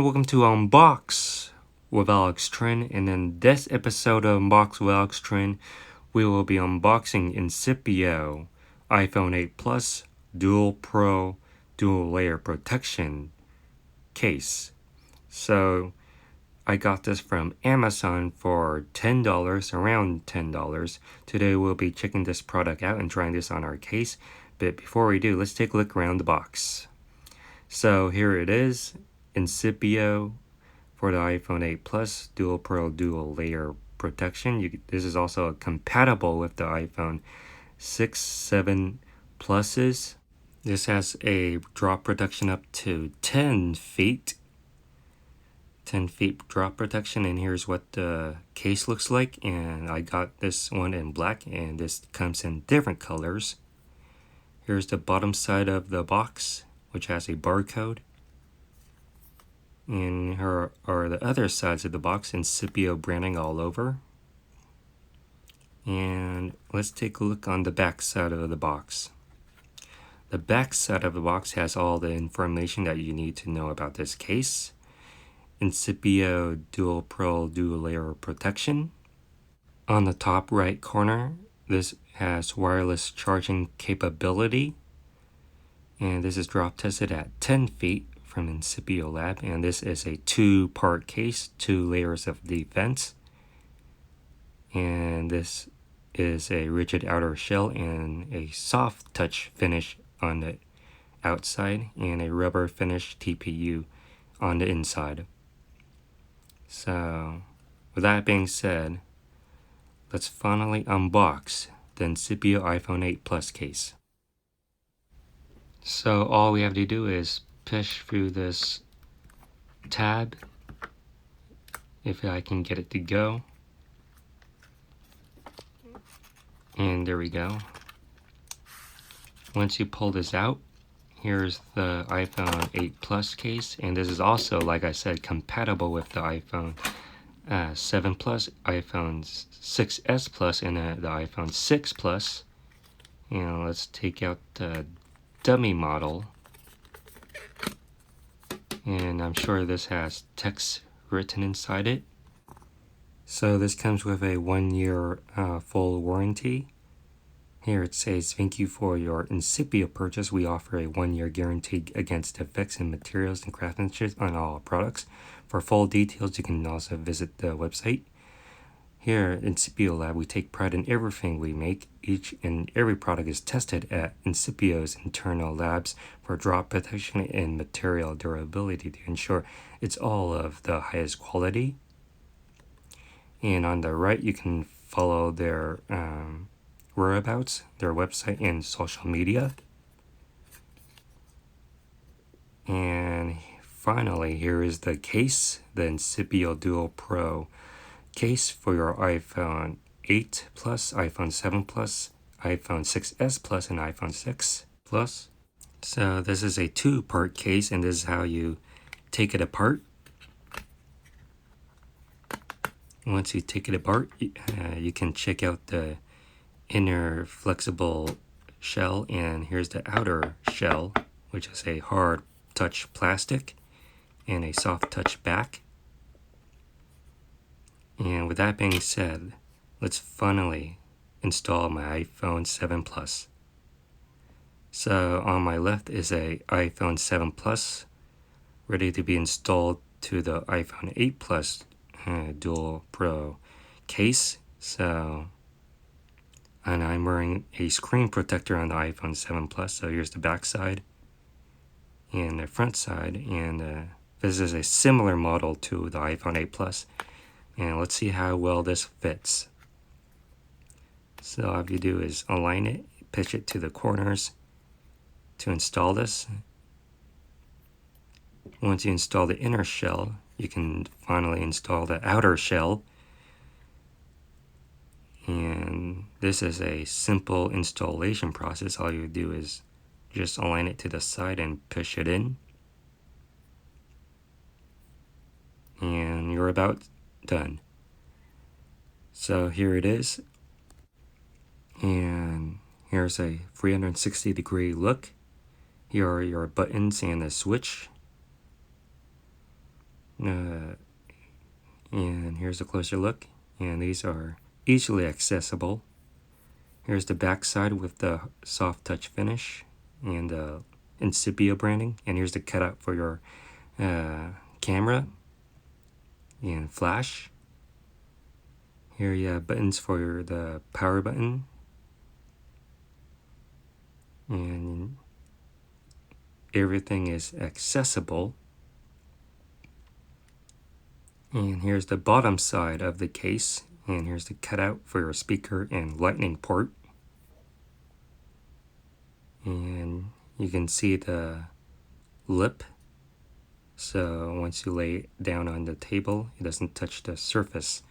welcome to Unbox with Alex Trinh, and in this episode of Unbox with Alex Trinh, we will be unboxing Incipio iPhone 8 Plus Dual Pro Dual Layer Protection case. So I got this from Amazon for $10, around $10. Today we'll be checking this product out and trying this on our case. But before we do, let's take a look around the box. So here it is, Incipio for the iPhone 8 Plus Dual Pro Dual Layer Protection. This is also compatible with the iPhone 6, 7 Pluses. This has a drop protection up to 10 feet. 10 feet drop protection, and here's what the case looks like. And I got this one in black, and this comes in different colors. Here's the bottom side of the box, which has a barcode. And here are the other sides of the box, Incipio branding all over. And let's take a look on the back side of the box. The back side of the box has all the information that you need to know about this case. Incipio Dual Pro Dual Layer Protection. On the top right corner, this has wireless charging capability. And this is drop tested at 10 feet from Incipio Lab. And this is a 2-part case, 2 layers of defense. And this is a rigid outer shell and a soft touch finish on the outside, and a rubber finish TPU on the inside. So with that being said, let's finally unbox the Incipio iPhone 8 Plus case. So all we have to do is push through this tab, if I can get it to go. And there we go. Once you pull this out, here's the iPhone 8 Plus case, and this is also, like I said, compatible with the iPhone 7 Plus, iPhone 6s Plus, and the iPhone 6 Plus. And let's take out the dummy model, and I'm sure this has text written inside it. So this comes with a 1-year full warranty. Here it says, "Thank you for your Incipio purchase. We offer a 1-year guarantee against defects in materials and craftsmanship on all products. For full details, you can also visit the website." Here at Incipio Lab, we take pride in everything we make. Each and every product is tested at Incipio's internal labs for drop protection and material durability to ensure it's all of the highest quality. And on the right, you can follow their whereabouts, their website, and social media. And finally, here is the case, the Incipio Dual Pro case for your iPhone 8 Plus, iPhone 7 Plus, iPhone 6s Plus, and iPhone 6 Plus. So this is a 2-part case, and this is how you take it apart. Once you take it apart, you can check out the inner flexible shell, and here's the outer shell, which is a hard touch plastic and a soft touch back. And with that being said, let's finally install my iPhone 7 Plus. So on my left is a iPhone 7 Plus ready to be installed to the iPhone 8 Plus Dual Pro case. And I'm wearing a screen protector on the iPhone 7 Plus. So here's the back side and the front side, and this is a similar model to the iPhone 8 Plus. And let's see how well this fits. So all you have to do is align it, pitch it to the corners to install this. Once you install the inner shell, you can finally install the outer shell. And this is a simple installation process. All you do is just align it to the side and push it in. And you're about done. So here it is. And here's a 360-degree look. Here are your buttons and the switch. And here's a closer look, and these are easily accessible. Here's the back side with the soft touch finish and the Incipio branding, and here's the cutout for your camera and flash. Here you have buttons for the power button, and everything is accessible. And here's the bottom side of the case, and here's the cutout for your speaker and lightning port. And you can see the lip, so once you lay it down on the table, it doesn't touch the surface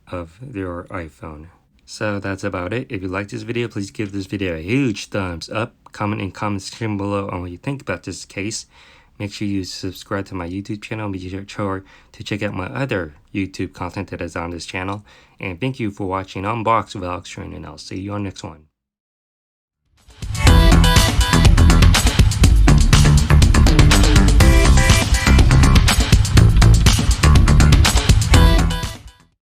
of your iPhone. So that's about it. If you like this video, please give this video a huge thumbs up. Comment in the comment section below on what you think about this case. Make sure you subscribe to my YouTube channel and be sure to check out my other YouTube content that is on this channel. And thank you for watching Unbox with Alex Trinh, and I'll see you on the next one.